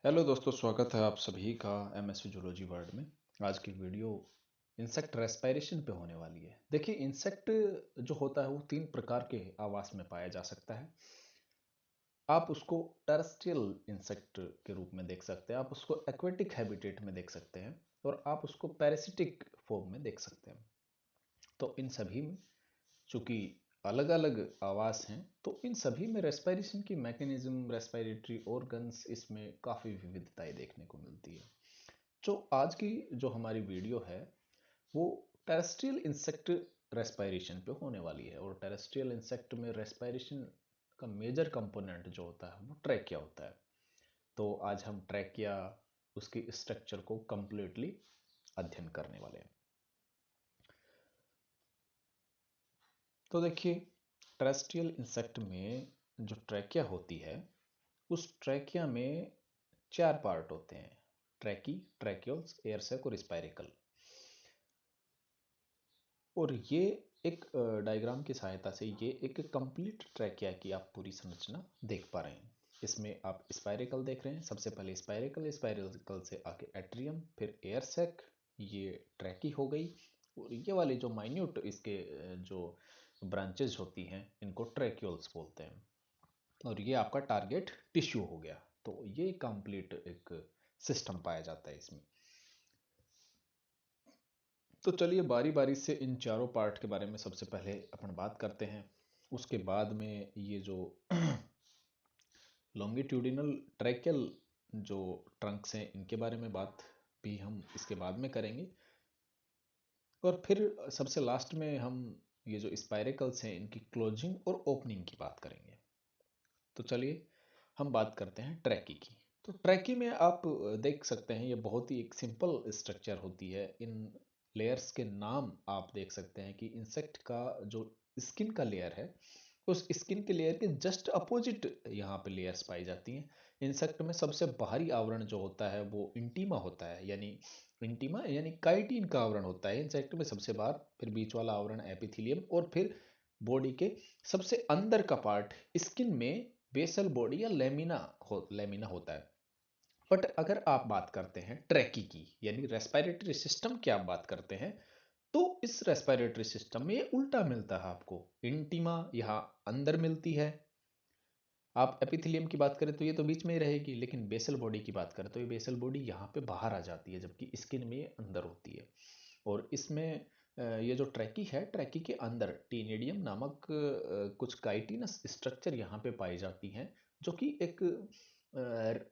Hello दोस्तों, स्वागत है आप सभी का एमएससी जूलॉजी वर्ल्ड में। आज की वीडियो इंसेक्ट रेस्पिरेशन पे होने वाली है। देखिए, इंसेक्ट जो होता है वो तीन प्रकार के आवास में पाया जा सकता है। आप उसको टेरेस्ट्रियल इंसेक्ट के रूप में देख सकते हैं, आप उसको एक्वेटिक हैबिटेट में देख सकते हैं, और आप उसको पैरासिटिक फॉर्म में देख सकते हैं। तो इन सभी में चूंकि अलग अलग आवास हैं, तो इन सभी में रेस्पिरेशन की मैकेनिज्म, रेस्पिरेटरी ऑर्गन्स, इसमें काफ़ी विविधताएं देखने को मिलती है। जो आज की जो हमारी वीडियो है वो टेरेस्ट्रियल इंसेक्ट रेस्पिरेशन पे होने वाली है। और टेरेस्ट्रियल इंसेक्ट में रेस्पिरेशन का मेजर कंपोनेंट जो होता है वो ट्रैकिया होता है। तो आज हम ट्रैकिया, उसकी स्ट्रक्चर को कंप्लीटली अध्ययन करने वाले हैं। तो देखिए, टेरेस्ट्रियल इंसेक्ट में जो ट्रैकिया होती है, उस ट्रैकिया में चार पार्ट होते हैं: ट्रैकी, ट्रैक्यूल्स, एयर सैक और स्पाइरिकल। और ये एक डायग्राम की सहायता से ये एक कंप्लीट ट्रैकिया की आप पूरी संरचना देख पा रहे हैं। इसमें आप स्पाइरिकल देख रहे हैं। सबसे पहले स्पाइरिकल, स्पाइरिकल से आके एट्रियम, फिर एयर सैक, ये ट्रैकी हो गई। और ये वाले जो माइन्यूट इसके जो ब्रांचेज होती हैं, इनको ट्रैक्यूल्स बोलते हैं। और ये आपका टारगेट टिश्यू हो गया। तो ये कंप्लीट एक सिस्टम पाया जाता है इसमें। तो चलिए बारी बारी से इन चारों पार्ट के बारे में सबसे पहले अपन बात करते हैं। उसके बाद में ये जो लॉन्गिट्यूडिनल ट्रैकियल जो ट्रंक्स हैं, इनके बारे में बात भी हम इसके बाद में करेंगे। और फिर सबसे लास्ट में हम ये जो स्पाइरेकल्स हैं, इनकी क्लोजिंग और ओपनिंग की बात करेंगे। तो चलिए हम बात करते हैं ट्रैकी की। तो ट्रैकी में आप देख सकते हैं, ये बहुत ही एक सिंपल स्ट्रक्चर होती है। इन लेयर्स के नाम आप देख सकते हैं कि इंसेक्ट का जो स्किन का लेयर है, उस स्किन के लेयर के जस्ट अपोजिट यहाँ पे लेयर्स पाई जाती हैं। इंसेक्ट में सबसे बाहरी आवरण जो होता है वो इंटीमा होता है, यानी इंटीमा यानी काइटिन का आवरण होता है इंसेक्ट में सबसे बाहर। फिर बीच वाला आवरण एपिथेलियम, और फिर बॉडी के सबसे अंदर का पार्ट स्किन में बेसल बॉडी या लेमिना होता है। बट अगर आप बात करते हैं ट्रैकी की, यानी रेस्पिरेटरी सिस्टम की आप बात करते हैं, तो इस रेस्पिरेटरी सिस्टम में ये उल्टा मिलता है आपको। इंटीमा यहाँ अंदर मिलती है। आप एपिथेलियम की बात करें तो ये तो बीच में ही रहेगी, लेकिन बेसल बॉडी की बात करें तो ये बेसल बॉडी यहाँ पे बाहर आ जाती है, जबकि स्किन में ये अंदर होती है। और इसमें ये जो ट्रैकी है, ट्रैकी के अंदर टीनेडियम नामक कुछ काइटिनस स्ट्रक्चर यहाँ पे पाई जाती हैं, जो कि एक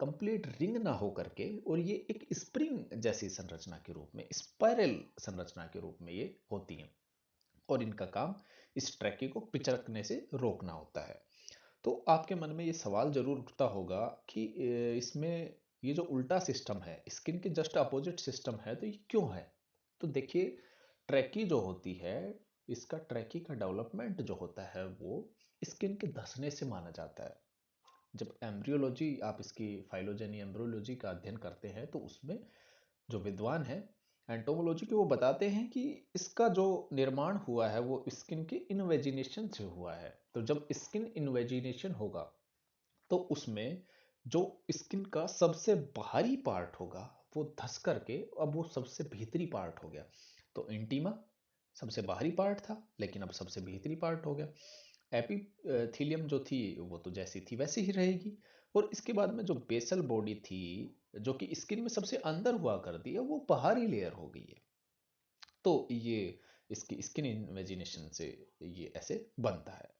कंप्लीट रिंग ना हो करके, और ये एक स्प्रिंग जैसी संरचना के रूप में, स्पाइरल संरचना के रूप में ये होती हैं। और इनका काम इस ट्रैकी को पिचकने से रोकना होता है। तो आपके मन में ये सवाल जरूर उठता होगा कि इसमें ये जो उल्टा सिस्टम है, स्किन के जस्ट अपोजिट सिस्टम है, तो ये क्यों है? तो देखिए, ट्रैकी जो होती है, इसका ट्रैकी का डेवलपमेंट जो होता है वो स्किन के धंसने से माना जाता है। जब एम्ब्रियोलॉजी, आप इसकी फाइलोजेनी एम्ब्रियोलॉजी का अध्ययन करते हैं, तो उसमें जो विद्वान हैं एंटोमोलॉजी के, वो बताते हैं कि इसका जो निर्माण हुआ है वो स्किन के इनवेजिनेशन से हुआ है। तो जब स्किन इनवेजिनेशन होगा, तो उसमें जो स्किन का सबसे बाहरी पार्ट होगा वो धस करके अब वो सबसे भीतरी पार्ट हो गया। तो इंटीमा सबसे बाहरी पार्ट था, लेकिन अब सबसे भीतरी पार्ट हो गया। एपिथेलियम जो थी वो तो जैसी थी वैसी ही रहेगी। और इसके बाद में जो बेसल बॉडी थी, जो कि स्किन में सबसे अंदर हुआ करती है, वो बाहरी लेयर हो गई है। तो ये इसकी स्किन इन्वेजिनेशन से ये ऐसे बनता है।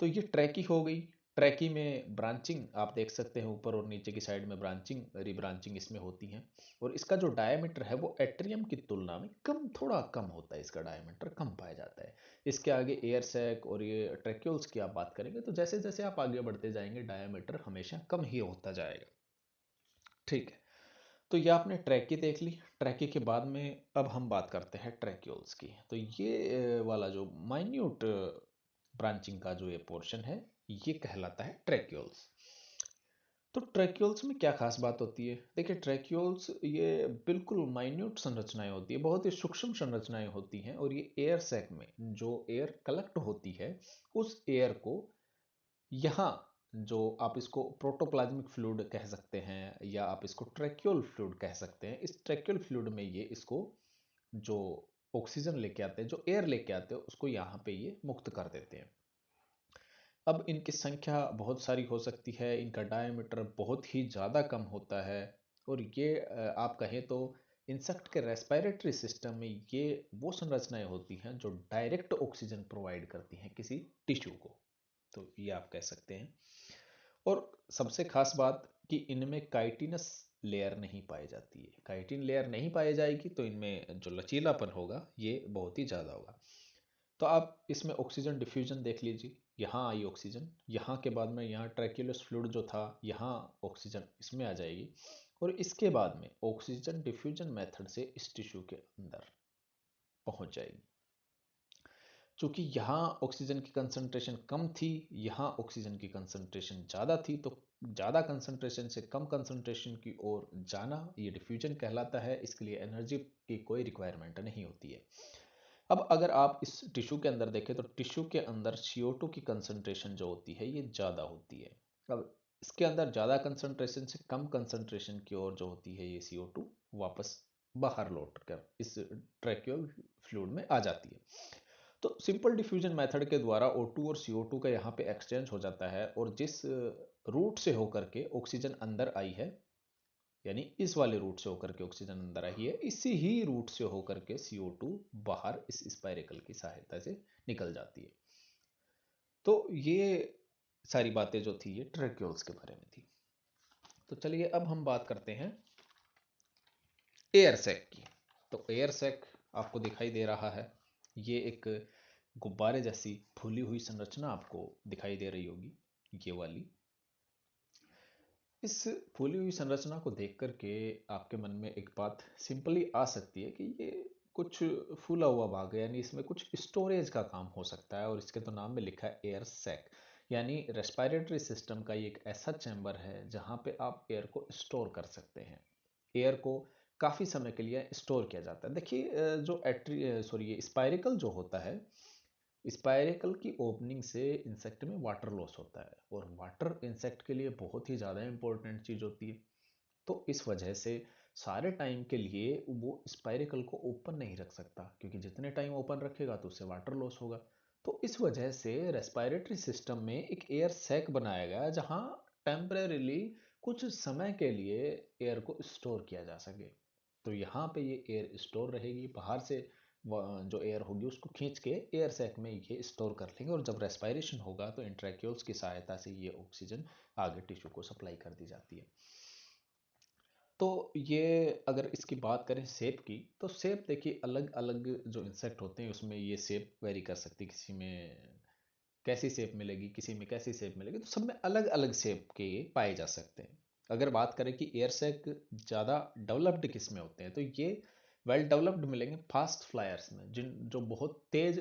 तो ये ट्रैकी हो गई। ट्रैकी में ब्रांचिंग आप देख सकते हैं, ऊपर और नीचे की साइड में ब्रांचिंग, रिब्रांचिंग इसमें होती है। और इसका जो डायमीटर है वो एट्रियम की तुलना में कम, थोड़ा कम होता है। इसका डायमीटर कम पाया जाता है। इसके आगे एयर सैक और ये ट्रैक्यूल्स की आप बात करेंगे, तो जैसे जैसे आप आगे बढ़ते जाएंगे डायमीटर हमेशा कम ही होता जाएगा। ठीक है। तो ये आपने ट्रैकी देख ली। ट्रैकी के बाद में अब हम बात करते हैं ट्रैक्यूल्स की। तो ये वाला जो माइन्यूट ब्रांचिंग का जो ये पोर्शन है, ये कहलाता है ट्रैक्यूल्स। तो ट्रैक्यूल्स में क्या खास बात होती है? देखिए, ट्रैक्यूल्स ये बिल्कुल माइन्यूट संरचनाएं होती है, बहुत ही सूक्ष्म संरचनाएं होती हैं। और ये एयर सैक में जो एयर कलेक्ट होती है, उस एयर को यहाँ जो आप इसको प्रोटोप्लाज्मिक फ्लूइड कह सकते हैं या आप इसको ट्रैक्यूल फ्लूइड कह सकते हैं। इस ट्रैक्यूल फ्लूइड में ये इसको जो ऑक्सीजन लेके आते हैं, जो एयर लेके आते हैं, उसको यहाँ पे ये मुक्त कर देते हैं। अब इनकी संख्या बहुत सारी हो सकती है, इनका डायमीटर बहुत ही ज़्यादा कम होता है और ये आप कहें तो इंसेक्ट के रेस्पिरेटरी सिस्टम में ये वो संरचनाएं होती हैं जो डायरेक्ट ऑक्सीजन प्रोवाइड करती हैं किसी टिश्यू को, तो ये आप कह सकते हैं। और सबसे खास बात कि इनमें काइटिनस लेयर नहीं पाई जाती है। काइटिन लेयर नहीं पाई जाएगी तो इनमें जो लचीलापन होगा ये बहुत ही ज़्यादा होगा। तो आप इसमें ऑक्सीजन डिफ्यूजन देख लीजिए, यहाँ आई ऑक्सीजन, यहाँ के बाद में यहाँ ट्रैक्यूलस फ्लूइड जो था यहाँ ऑक्सीजन इसमें आ जाएगी और इसके बाद में ऑक्सीजन डिफ्यूजन मेथड से इस टिश्यू के अंदर पहुंच जाएगी। चूंकि यहाँ ऑक्सीजन की कंसंट्रेशन कम थी, यहाँ ऑक्सीजन की कंसंट्रेशन ज़्यादा थी, तो ज़्यादा कंसंट्रेशन से कम कंसंट्रेशन की ओर जाना ये डिफ्यूजन कहलाता है। इसके लिए एनर्जी की कोई रिक्वायरमेंट नहीं होती है। अब अगर आप इस टिश्यू के अंदर देखें तो टिश्यू के अंदर CO2 की कंसंट्रेशन जो होती है ये ज़्यादा होती है। अब इसके अंदर ज़्यादा कंसंट्रेशन से कम कंसंट्रेशन की ओर जो होती है ये CO2 वापस बाहर लौट कर इस ट्रैक्यूल फ्लूइड में आ जाती है। तो सिंपल डिफ्यूजन मेथड के द्वारा O2 और CO2 का यहाँ पे एक्सचेंज हो जाता है और जिस रूट से होकर के ऑक्सीजन अंदर आई है, यानी इस वाले रूट से होकर के ऑक्सीजन अंदर आई है, इसी ही रूट से होकर के CO2 बाहर इस स्पाइरेकल की सहायता से निकल जाती है। तो ये सारी बातें जो थी ये ट्रैक्यूल्स के बारे में थी। तो चलिए अब हम बात करते हैं एयर सैक की। तो एयर सैक आपको दिखाई दे रहा है, ये एक गुब्बारे जैसी फूली हुई संरचना आपको दिखाई दे रही होगी, ये वाली। इस फूली हुई संरचना को देख करके आपके मन में एक बात सिंपली आ सकती है कि ये कुछ फूला हुआ भाग है, यानी इसमें कुछ स्टोरेज का काम हो सकता है और इसके तो नाम में लिखा है एयर सैक, यानी रेस्पिरेटरी सिस्टम का ये एक ऐसा चैम्बर है जहाँ पे आप एयर को स्टोर कर सकते हैं। एयर को काफ़ी समय के लिए स्टोर किया जाता है। देखिए जो ये स्पाइरिकल जो होता है, स्पाइरेकल की ओपनिंग से इंसेक्ट में वाटर लॉस होता है और वाटर इंसेक्ट के लिए बहुत ही ज़्यादा इंपॉर्टेंट चीज़ होती है। तो इस वजह से सारे टाइम के लिए वो स्पाइरेकल को ओपन नहीं रख सकता, क्योंकि जितने टाइम ओपन रखेगा तो उससे वाटर लॉस होगा। तो इस वजह से रेस्पिरेटरी सिस्टम में एक एयर सैक बनाया गया जहाँ टेम्परेरीली कुछ समय के लिए एयर को स्टोर किया जा सके। तो यहाँ पे ये एयर स्टोर रहेगी, बाहर से जो एयर होगी उसको खींच के एयर सैक में ये स्टोर कर लेंगे और जब रेस्पिरेशन होगा तो इंट्रैक्यूल्स की सहायता से ये ऑक्सीजन आगे टिश्यू को सप्लाई कर दी जाती है। तो ये अगर इसकी बात करें शेप की, तो शेप देखिए अलग अलग जो इंसेक्ट होते हैं उसमें ये शेप वेरी कर सकती है। किसी में कैसी शेप मिलेगी, किसी में कैसी शेप मिलेगी, तो सब में अलग अलग शेप के पाए जा सकते हैं। अगर बात करें कि एयर सैक ज़्यादा डेवलप्ड किस में होते हैं, तो ये वेल डेवलप्ड मिलेंगे फास्ट फ्लायर्स में, जिन जो बहुत तेज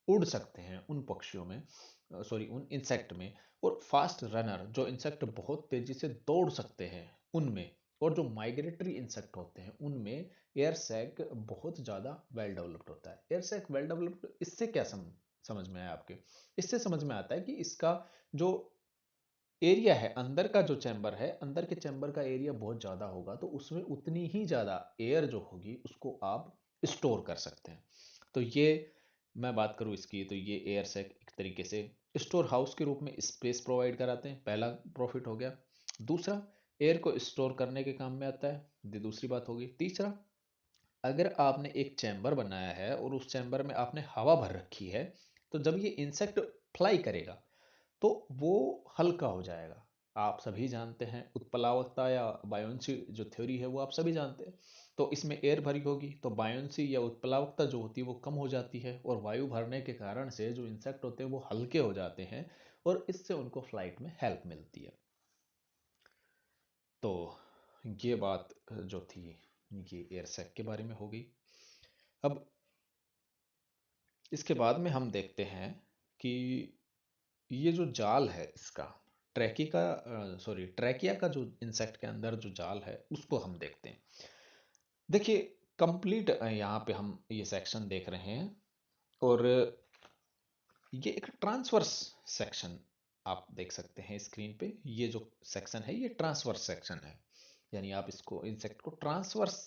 उड़ सकते हैं उन पक्षियों में, उन इंसेक्ट में। और फास्ट रनर जो इंसेक्ट बहुत तेजी से दौड़ सकते हैं उनमें। और जो माइग्रेटरी इंसेक्ट होते हैं उनमें एयर सैक बहुत ज़्यादा वेल डेवलप्ड होता है। एयर सैक वेल डेवलप्ड इससे क्या समझ में आया आपके? इससे समझ में आता है कि इसका जो एरिया है, अंदर का जो चैम्बर है, अंदर के चैम्बर का एरिया बहुत ज़्यादा होगा, तो उसमें उतनी ही ज़्यादा एयर जो होगी उसको आप स्टोर कर सकते हैं। तो ये मैं बात करूँ इसकी, तो ये एयर सैक एक तरीके से स्टोर हाउस के रूप में स्पेस प्रोवाइड कराते हैं, पहला प्रॉफिट हो गया। दूसरा, एयर को स्टोर करने के काम में आता है, ये दूसरी बात होगी। तीसरा, अगर आपने एक चैम्बर बनाया है और उस चैम्बर में आपने हवा भर रखी है, तो जब ये इंसेक्ट फ्लाई करेगा तो वो हल्का हो जाएगा। आप सभी जानते हैं उत्प्लावकता या बायोन्सी जो थ्योरी है वो आप सभी जानते हैं। तो इसमें एयर भरी होगी तो बायोन्सी या उत्प्लावकता जो होती है वो कम हो जाती है और वायु भरने के कारण से जो इंसेक्ट होते हैं वो हल्के हो जाते हैं और इससे उनको फ्लाइट में हेल्प मिलती है। तो ये बात जो थी ये एयर सैक के बारे में हो गई। अब इसके बाद में हम देखते हैं कि ये जो जाल है इसका, ट्रैकिया का जो इंसेक्ट के अंदर जो जाल है उसको हम देखते हैं। देखिए कंप्लीट यहाँ पे हम ये सेक्शन देख रहे हैं और ये एक ट्रांसवर्स सेक्शन आप देख सकते हैं स्क्रीन पे, ये जो सेक्शन है ये ट्रांसवर्स सेक्शन है, यानी आप इसको इंसेक्ट को ट्रांसवर्स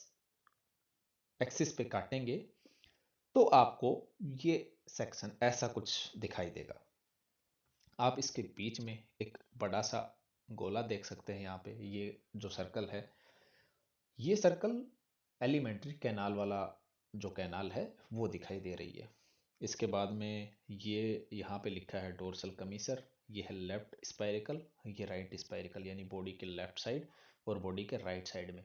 एक्सिस पे काटेंगे तो आपको ये सेक्शन ऐसा कुछ दिखाई देगा। आप इसके बीच में एक बड़ा सा गोला देख सकते हैं यहाँ पे, ये जो सर्कल है, ये सर्कल एलिमेंट्री कैनाल वाला जो कैनाल है वो दिखाई दे रही है। इसके बाद में ये यहाँ पे लिखा है डोर्सल कमीसर, ये है लेफ्ट स्पाइरिकल, ये राइट स्पाइरिकल, यानी बॉडी के लेफ्ट साइड और बॉडी के राइट साइड में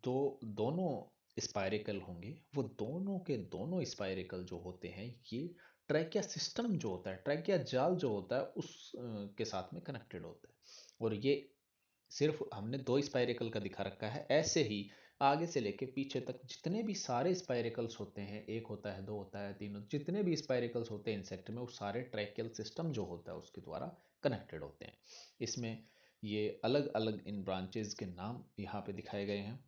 दोनों स्पाइरिकल होंगे। वो दोनों के दोनों स्पाइरिकल जो होते हैं ये ट्रैकिया सिस्टम जो होता है, ट्रैकिया जाल जो होता है उस के साथ में कनेक्टेड होता है। और ये सिर्फ हमने दो स्पाइरिकल का दिखा रखा है, ऐसे ही आगे से लेके पीछे तक जितने भी सारे स्पाइरिकल्स होते हैं, एक होता है, दो होता है, तीन, जितने भी स्पाइरिकल्स होते हैं इंसेक्ट में, वो सारे ट्रैकियल सिस्टम जो होता है उसके द्वारा कनेक्टेड होते हैं। इसमें ये अलग अलग इन ब्रांचेज के नाम यहाँ पे दिखाए गए हैं।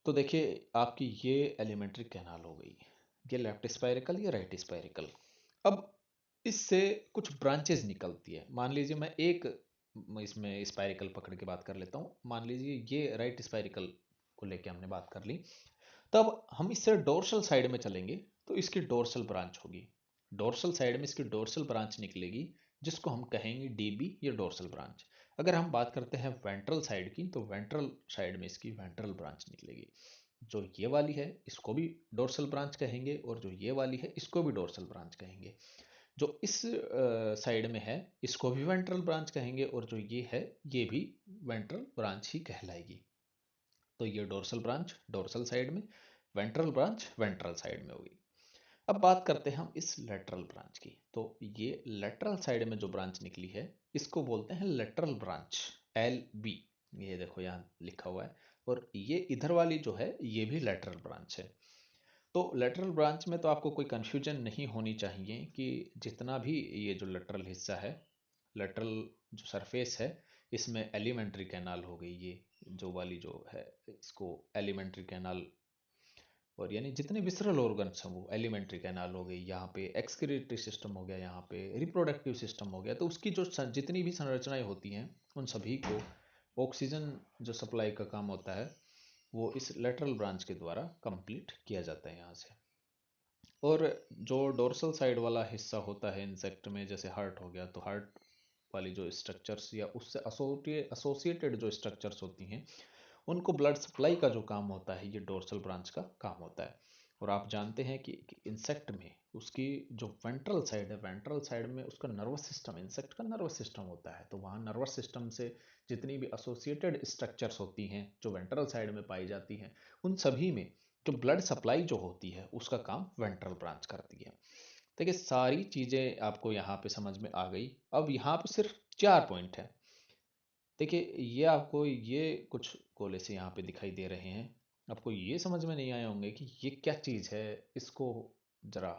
तो देखिए आपकी ये एलिमेंट्री कैनाल हो गई, ये लेफ्ट स्पाइरिकल, ये राइट स्पाइरिकल। अब इससे कुछ ब्रांचेज निकलती है। मान लीजिए मैं एक इसमें स्पाइरिकल पकड़ के बात कर लेता हूँ। मान लीजिए ये राइट स्पाइरिकल को लेके हमने बात कर ली, तब हम इससे डोर्सल साइड में चलेंगे तो इसकी डोर्सल ब्रांच होगी। डोर्सल साइड में इसकी डोर्सल ब्रांच निकलेगी जिसको हम कहेंगे डीबी या डोर्सल ब्रांच। अगर हम बात करते हैं वेंट्रल साइड की, तो वेंट्रल साइड में इसकी वेंट्रल ब्रांच निकलेगी। जो ये वाली है इसको भी डोर्सल ब्रांच कहेंगे, और जो ये वाली है इसको भी डोर्सल ब्रांच कहेंगे। जो इस साइड में है इसको भी वेंट्रल ब्रांच कहेंगे, और जो ये है ये भी वेंट्रल ब्रांच ही कहलाएगी। तो ये डोर्सल ब्रांच डोर्सल साइड में, वेंट्रल ब्रांच वेंट्रल साइड में होगी। अब बात करते हैं हम इस लेटरल ब्रांच की। तो ये लेटरल साइड में जो ब्रांच निकली है इसको बोलते हैं लेटरल ब्रांच, एल बी। ये देखो यहाँ लिखा हुआ है। और ये इधर वाली जो है ये भी लेटरल ब्रांच है। तो लेटरल ब्रांच में तो आपको कोई कंफ्यूजन नहीं होनी चाहिए कि जितना भी ये जो लेटरल हिस्सा है, लेटरल जो सरफेस है, इसमें एलिमेंट्री कैनाल हो गई, ये जो वाली जो है इसको एलिमेंट्री कैनाल, और यानी जितने विसरल ऑर्गन्स हैं वो एलिमेंट्री कैनाल हो गई, यहाँ पे एक्सक्रीटरी सिस्टम हो गया, यहाँ पे रिप्रोडक्टिव सिस्टम हो गया। तो उसकी जो जितनी भी संरचनाएं होती हैं उन सभी को ऑक्सीजन जो सप्लाई का काम होता है वो इस लेटरल ब्रांच के द्वारा कंप्लीट किया जाता है यहाँ से। और जो डोर्सल साइड वाला हिस्सा होता है इंसेक्ट में, जैसे हार्ट हो गया, तो हार्ट वाली जो स्ट्रक्चर्स या उससे एसोसिएटेड जो स्ट्रक्चर्स होती हैं उनको ब्लड सप्लाई का जो काम होता है ये डोर्सल ब्रांच का काम होता है। और आप जानते हैं कि इंसेक्ट में उसकी जो वेंट्रल साइड है, वेंट्रल साइड में उसका नर्वस सिस्टम, इंसेक्ट का नर्वस सिस्टम होता है। तो वहाँ नर्वस सिस्टम से जितनी भी एसोसिएटेड स्ट्रक्चर्स होती हैं जो वेंट्रल साइड में पाई जाती हैं, उन सभी में जो ब्लड सप्लाई जो होती है उसका काम वेंट्रल ब्रांच करती है। देखिए सारी चीज़ें आपको यहाँ पे समझ में आ गई। अब यहाँ पे सिर्फ 4 पॉइंट है। देखिए ये आपको ये कुछ गोले से यहाँ पे दिखाई दे रहे हैं, आपको ये समझ में नहीं आए होंगे कि ये क्या चीज़ है, इसको जरा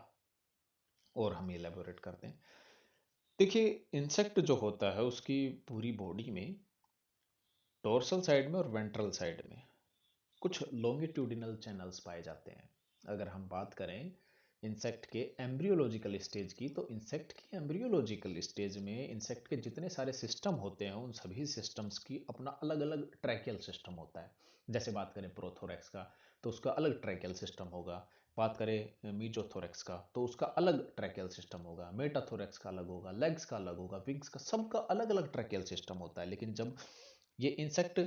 और हम एलेबोरेट करते हैं। देखिए इंसेक्ट जो होता है उसकी पूरी बॉडी में डोर्सल साइड में और वेंट्रल साइड में कुछ लॉन्गिट्यूडिनल चैनल्स पाए जाते हैं। अगर हम बात करें इंसेक्ट के एम्ब्रियोलॉजिकल स्टेज की, तो इंसेक्ट की एम्ब्रियोलॉजिकल स्टेज में इंसेक्ट के जितने सारे सिस्टम होते हैं उन सभी सिस्टम्स की अपना अलग अलग ट्रैकियल सिस्टम होता है। जैसे बात करें प्रोथोरेक्स का तो उसका अलग ट्रैकियल सिस्टम होगा, बात करें मीजोथोरेक्स का तो उसका अलग ट्रैकियल सिस्टम होगा, मेटाथोरेक्स का अलग होगा, लेग्स का अलग होगा, विंग्स का, सबका अलग अलग ट्रैकियल सिस्टम होता है। लेकिन जब ये इंसेक्ट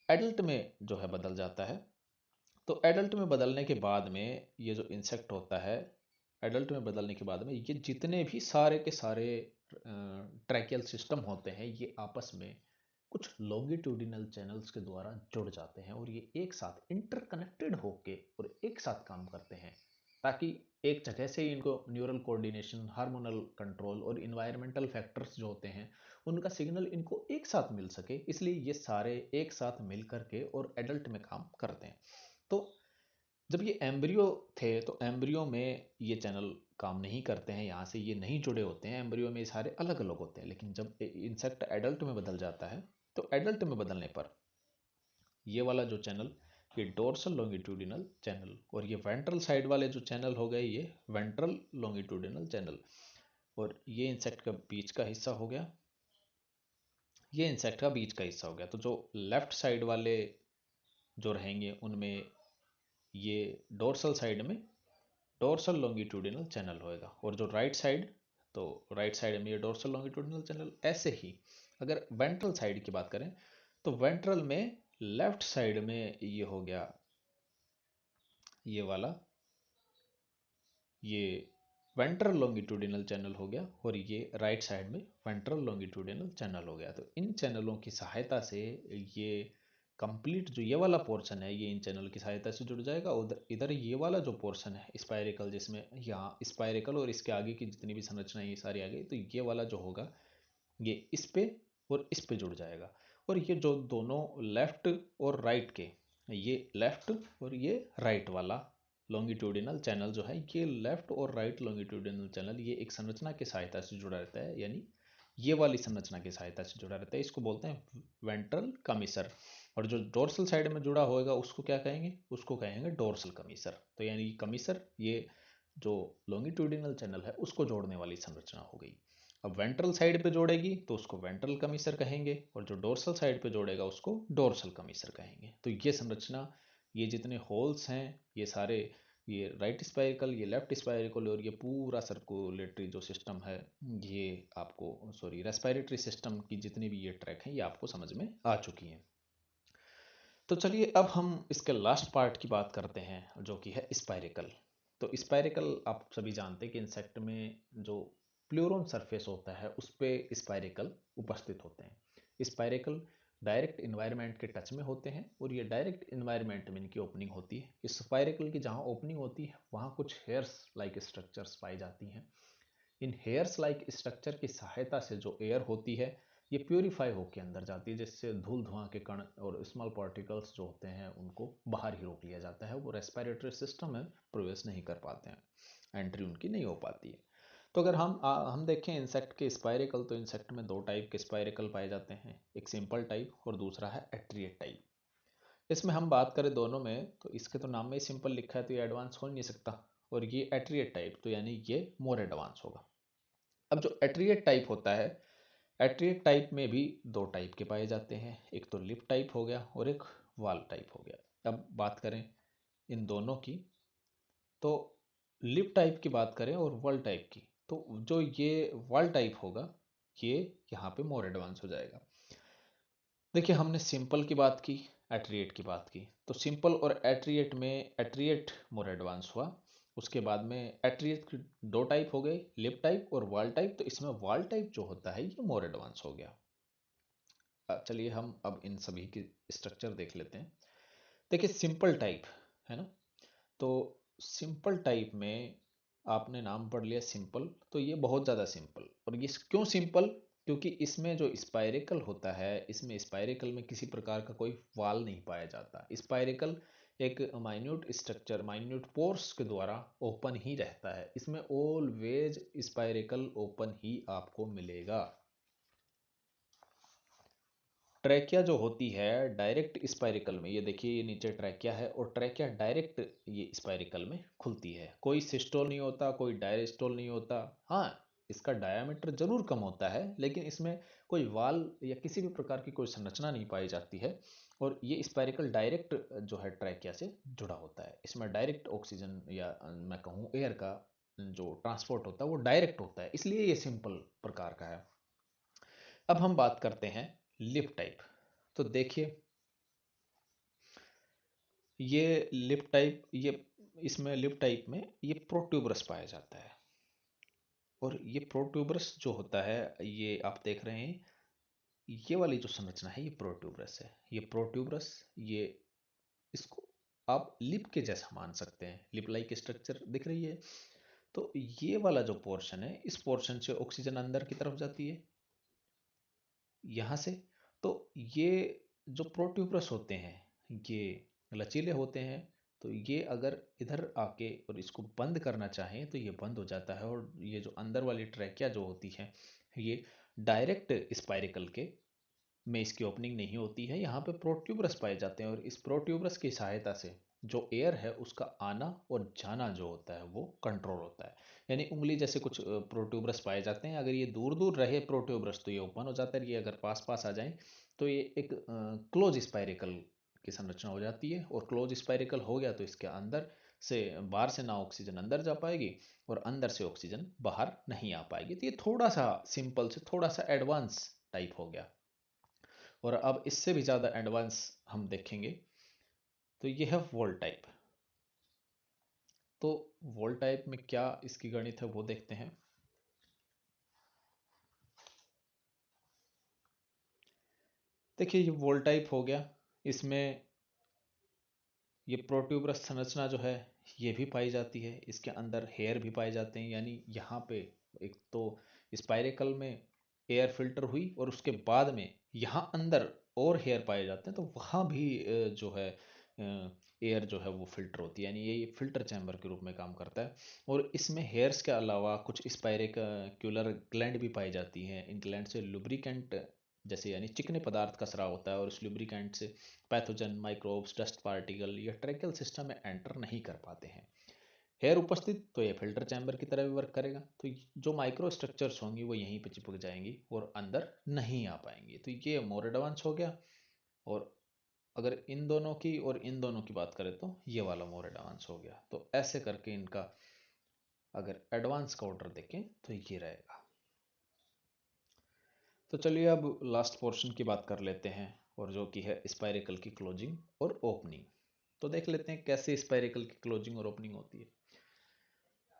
एडल्ट में जो है बदल जाता है, तो एडल्ट में बदलने के बाद में ये जो इंसेक्ट होता है, एडल्ट में बदलने के बाद में ये जितने भी सारे के सारे ट्रैकियल सिस्टम होते हैं ये आपस में कुछ लॉन्गिट्यूडिनल चैनल्स के द्वारा जुड़ जाते हैं और ये एक साथ इंटरकनेक्टेड होके और एक साथ काम करते हैं, ताकि एक जगह से ही इनको न्यूरल कोऑर्डिनेशन, हार्मोनल कंट्रोल और इन्वायरमेंटल फैक्टर्स जो होते हैं उनका सिग्नल इनको एक साथ मिल सके। इसलिए ये सारे एक साथ मिल करके और एडल्ट में काम करते हैं। तो जब ये एम्ब्रियो थे तो एम्ब्रियो में ये चैनल काम नहीं करते हैं, यहाँ से ये नहीं जुड़े होते हैं, एम्ब्रियो में ये सारे अलग अलग होते हैं। लेकिन जब इंसेक्ट एडल्ट में बदल जाता है तो एडल्ट में बदलने पर ये वाला जो चैनल, ये डोर्सल लॉन्गिट्यूडिनल चैनल, और ये वेंट्रल साइड वाले जो चैनल हो गए ये वेंट्रल लॉन्गिट्यूडिनल चैनल, और ये इंसेक्ट का बीच का हिस्सा हो गया, ये इंसेक्ट का बीच का हिस्सा हो गया। तो जो लेफ्ट साइड वाले जो रहेंगे उनमें ये डोर्सल साइड में डोर्सल लॉन्गिट्यूडिनल चैनल होएगा, और जो राइट साइड, तो राइट साइड में ये डोर्सल लॉन्गिट्यूडिनल चैनल। ऐसे ही अगर वेंट्रल साइड की बात करें तो वेंट्रल में लेफ्ट साइड में ये हो गया ये वाला, ये वेंट्रल लॉन्गिट्यूडिनल चैनल हो गया, और ये राइट साइड में वेंट्रल लॉन्गिट्यूडिनल चैनल हो गया। तो इन चैनलों की सहायता से ये कंप्लीट जो ये वाला पोर्शन है ये इन चैनल की सहायता से जुड़ जाएगा। उधर इधर ये वाला जो पोर्शन है स्पाइरिकल, जिसमें यहाँ स्पाइरिकल और इसके आगे की जितनी भी संरचना ये सारी आ गई, तो ये वाला जो होगा ये इस पे और इस पे जुड़ जाएगा। और ये जो दोनों लेफ्ट और राइट के, ये लेफ्ट और ये राइट वाला लॉन्गिट्यूडिनल चैनल जो है, ये लेफ्ट और राइट लॉन्गिट्यूडिनल चैनल ये एक संरचना की सहायता से जुड़ा रहता है, यानी ये वाली संरचना की सहायता से जुड़ा रहता है। इसको बोलते हैं वेंट्रल कमीसर। और जो डोर्सल साइड में जुड़ा होएगा उसको क्या कहेंगे, उसको कहेंगे डोर्सल कमीसर। तो यानी कमीसर ये जो लॉन्गिट्यूडिनल चैनल है उसको जोड़ने वाली संरचना हो गई। अब वेंट्रल साइड पे जोड़ेगी तो उसको वेंट्रल कमीसर कहेंगे, और जो डोर्सल साइड पे जोड़ेगा उसको डोर्सल कमीसर कहेंगे। तो ये संरचना, ये जितने होल्स हैं ये सारे, ये राइट स्पाइरिकल, ये लेफ्ट स्पाइरिकल, और ये पूरा सर्कुलेटरी जो सिस्टम है, ये आपको सॉरी रेस्पिरेटरी सिस्टम की जितनी भी ये ट्रैक हैं ये आपको समझ में आ चुकी हैं। तो चलिए अब हम इसके लास्ट पार्ट की बात करते हैं जो कि है स्पाइरिकल। तो स्पाइरिकल आप सभी जानते हैं कि इंसेक्ट में जो प्लूरॉन सरफेस होता है उस पे स्पाइरिकल उपस्थित होते हैं। स्पाइरिकल डायरेक्ट इन्वायरमेंट के टच में होते हैं, और ये डायरेक्ट इन्वायरमेंट में इनकी ओपनिंग होती है। इस स्पाइरिकल की जहाँ ओपनिंग होती है वहाँ कुछ हेयर्स लाइक स्ट्रक्चर्स पाई जाती हैं। इन हेयर्स लाइक स्ट्रक्चर की सहायता से जो एयर होती है ये प्योरीफाई होकर अंदर जाती है, जिससे धूल धुआं के कण और स्मॉल पार्टिकल्स जो होते हैं उनको बाहर ही रोक लिया जाता है, वो रेस्पिरेटरी सिस्टम में प्रवेश नहीं कर पाते हैं, एंट्री उनकी नहीं हो पाती है। तो अगर हम देखें इंसेक्ट के स्पाइरिकल, तो इंसेक्ट में दो टाइप के स्पाइरिकल पाए जाते हैं, एक सिंपल टाइप और दूसरा है एट्रिएट टाइप। इसमें हम बात करें दोनों में, तो इसके तो नाम में ही सिंपल लिखा है तो ये एडवांस हो नहीं सकता, और ये एट्रिएट टाइप तो यानी ये मोर एडवांस होगा। अब जो एट्रिएट टाइप होता है, एट्रिएट टाइप में भी दो टाइप के पाए जाते हैं, एक तो लिप टाइप हो गया और एक वाल टाइप हो गया। अब बात करें इन दोनों की, तो लिप टाइप की बात करें और वॉल टाइप की, तो जो ये वॉल टाइप होगा ये यहाँ पे मोर एडवांस हो जाएगा। देखिए हमने सिंपल की बात की, एट्रिएट की बात की, तो सिंपल और एट्रिएट में एट्रिएट मोर एडवांस हुआ। उसके बाद में एट्रिएट की दो टाइप हो गए, लिप टाइप और वॉल टाइप, तो इसमें वॉल टाइप जो होता है ये मोर एडवांस हो गया। चलिए हम अब इन सभी की स्ट्रक्चर देख लेते हैं। देखिए सिंपल टाइप है ना, तो सिंपल टाइप में आपने नाम पढ़ लिया सिंपल, तो ये बहुत ज़्यादा सिंपल। और ये क्यों सिंपल, क्योंकि इसमें जो स्पाइरिकल होता है, इसमें स्पाइरिकल में किसी प्रकार का कोई वाल नहीं पाया जाता। स्पाइरिकल एक माइन्यूट स्ट्रक्चर, माइन्यूट पोर्स के द्वारा ओपन ही रहता है, इसमें ऑलवेज स्पाइरिकल ओपन ही आपको मिलेगा। ट्रैकिया जो होती है डायरेक्ट स्पाइरिकल में, ये देखिए ये नीचे ट्रैकिया है और ट्रैकिया डायरेक्ट ये स्पाइरिकल में खुलती है। कोई सिस्टोल नहीं होता, कोई डायस्टोल नहीं होता। हाँ, इसका डायामीटर जरूर कम होता है, लेकिन इसमें कोई वाल या किसी भी प्रकार की कोई संरचना नहीं पाई जाती है। और ये स्पाइरिकल डायरेक्ट जो है ट्रैकिया से जुड़ा होता है। इसमें डायरेक्ट ऑक्सीजन या मैं कहूँ एयर का जो ट्रांसपोर्ट होता है वो डायरेक्ट होता है, इसलिए ये सिंपल प्रकार का है। अब हम बात करते हैं लिप टाइप। तो देखिए ये लिप टाइप, ये इसमें लिप टाइप में ये प्रोट्यूबरस पाया जाता है। और ये प्रोट्यूबरस जो होता है, ये आप देख रहे हैं ये वाली जो संरचना है ये प्रोट्यूबरस है। ये प्रोट्यूबरस, ये इसको आप लिप के जैसा मान सकते हैं, लिप लाइक स्ट्रक्चर दिख रही है। तो ये वाला जो पोर्शन है, इस पोर्शन से ऑक्सीजन अंदर की तरफ जाती है यहाँ से। तो ये जो प्रोट्यूबरस होते हैं ये लचीले होते हैं, तो ये अगर इधर आके और इसको बंद करना चाहें तो ये बंद हो जाता है। और ये जो अंदर वाली ट्रैकिया जो होती है ये डायरेक्ट स्पाइरिकल के में इसकी ओपनिंग नहीं होती है, यहाँ पे प्रोट्यूबरस पाए जाते हैं, और इस प्रोट्यूबरस की सहायता से जो एयर है उसका आना और जाना जो होता है वो कंट्रोल होता है। यानी उंगली जैसे कुछ प्रोट्यूबरस पाए जाते हैं, अगर ये दूर दूर रहे प्रोट्यूबरस तो ये ओपन हो जाता है, ये अगर पास पास आ जाए तो ये एक क्लोज स्पाइरिकल की संरचना हो जाती है। और क्लोज स्पाइरिकल हो गया तो इसके अंदर से बाहर से ना ऑक्सीजन अंदर जा पाएगी और अंदर से ऑक्सीजन बाहर नहीं आ पाएगी। तो ये थोड़ा सा सिंपल से थोड़ा सा एडवांस टाइप हो गया। और अब इससे भी ज़्यादा एडवांस हम देखेंगे तो ये है वोल्ट टाइप। तो वोल्ट टाइप में क्या इसकी गणित है वो देखते हैं। देखिए ये वोल्ट टाइप हो गया, इसमें ये प्रोट्यूबरस संरचना जो है ये भी पाई जाती है, इसके अंदर हेयर भी पाए जाते हैं। यानी यहाँ पे एक तो स्पाइरेकल में एयर फिल्टर हुई और उसके बाद में यहाँ अंदर और हेयर पाए जाते हैं, तो वहाँ भी जो है एयर जो है वो फिल्टर होती है। यानी ये फिल्टर चैम्बर के रूप में काम करता है। और इसमें हेयर्स के अलावा कुछ स्पाइरेक्युलर ग्लैंड भी पाई जाती हैं। इन ग्लैंड से लुब्रिकेंट जैसे यानी चिकने पदार्थ का स्राव होता है, और उस लुब्रिकेंट से पैथोजन, माइक्रोब्स, डस्ट पार्टिकल या ट्रैकियल सिस्टम में एंटर नहीं कर पाते हैं। हेयर उपस्थित तो ये फिल्टर चैम्बर की तरह भी वर्क करेगा। तो जो माइक्रो स्ट्रक्चर्स होंगी वो यहीं पे चिपक जाएंगी और अंदर नहीं आ पाएंगी। तो ये मोर एडवांस हो गया। और अगर इन दोनों की और इन दोनों की बात करें तो ये वाला मोर एडवांस हो गया। तो ऐसे करके इनका अगर एडवांस का ऑर्डर देखें तो ये रहेगा। तो चलिए अब लास्ट पोर्शन की बात कर लेते हैं, और जो कि है स्पाइरेकल की क्लोजिंग और ओपनिंग। तो देख लेते हैं कैसे स्पाइरेकल की क्लोजिंग और ओपनिंग होती है।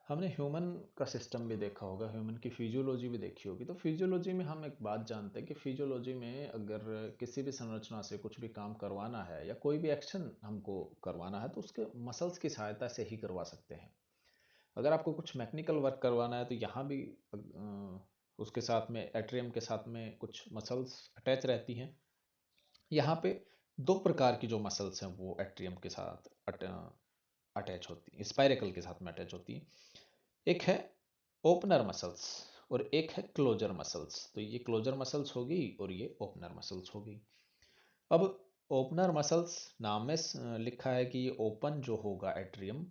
हमने ह्यूमन का सिस्टम भी देखा होगा, ह्यूमन की फिजियोलॉजी भी देखी होगी। तो फिजियोलॉजी में हम एक बात जानते हैं कि फिजियोलॉजी में अगर किसी भी संरचना से कुछ भी काम करवाना है या कोई भी एक्शन हमको करवाना है तो उसके मसल्स की सहायता से ही करवा सकते हैं। अगर आपको कुछ मैकेनिकल वर्क करवाना है तो यहाँ भी उसके साथ में एट्रियम के साथ में कुछ मसल्स अटैच रहती हैं। यहाँ पे दो प्रकार की जो मसल्स हैं वो एट्रियम के साथ अटैच होती हैं, स्पाइरेकल के साथ में अटैच होती हैं। एक है ओपनर मसल्स और एक है क्लोजर मसल्स। तो ये क्लोजर मसल्स होगी और ये ओपनर मसल्स होगी। अब ओपनर मसल्स नाम में लिखा है कि ये ओपन जो होगा एट्रियम,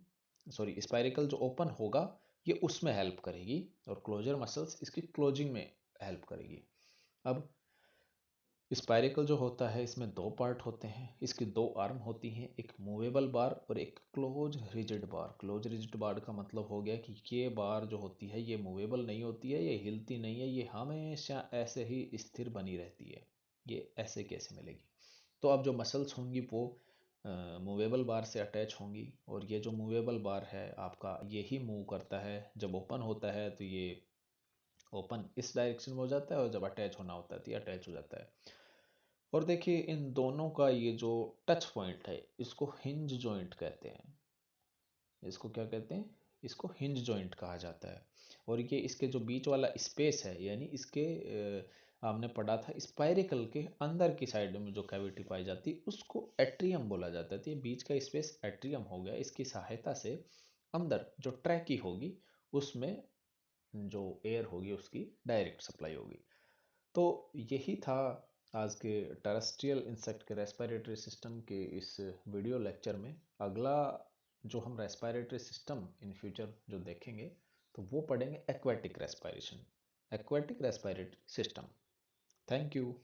सॉरी स्पाइरिकल जो ओपन होगा ये उसमें हेल्प करेगी, और क्लोजर मसल्स इसकी क्लोजिंग में हेल्प करेगी। अब स्पाइरिकल जो होता है इसमें दो पार्ट होते हैं, इसकी दो आर्म होती हैं, एक मूवेबल बार और एक close rigid bar. Close rigid bar का मतलब हो गया कि ये बार जो होती है ये मूवेबल नहीं होती है, ये हिलती नहीं है, ये हमेशा ऐसे ही स्थिर बनी रहती है। ये ऐसे कैसे मिलेगी? तो अब जो मसल्स होंगी वो मूवेबल बार से अटैच होंगी, और ये जो मूवेबल बार है आपका यही मूव करता है। जब ओपन होता है तो ये ओपन इस डायरेक्शन में हो जाता है, और जब अटैच होना होता है तो ये अटैच हो जाता है। और देखिए इन दोनों का ये जो टच पॉइंट है इसको हिंज जॉइंट कहते हैं। इसको क्या कहते हैं? इसको हिंज जॉइंट कहा जाता है। और ये इसके जो बीच वाला स्पेस है, यानी इसके हमने पढ़ा था स्पाइरिकल के अंदर की साइड में जो कैविटी पाई जाती है उसको एट्रियम बोला जाता है। तो ये बीच का स्पेस एट्रियम हो गया। इसकी सहायता से अंदर जो ट्रैकी होगी उसमें जो एयर होगी उसकी डायरेक्ट सप्लाई होगी। तो यही था आज के टेरेस्ट्रियल इंसेक्ट के रेस्पिरेटरी सिस्टम के इस वीडियो लेक्चर में। अगला जो हम रेस्पिरेटरी सिस्टम इन फ्यूचर जो देखेंगे तो वो पढ़ेंगे aquatic respiration, aquatic respiratory system. Thank you.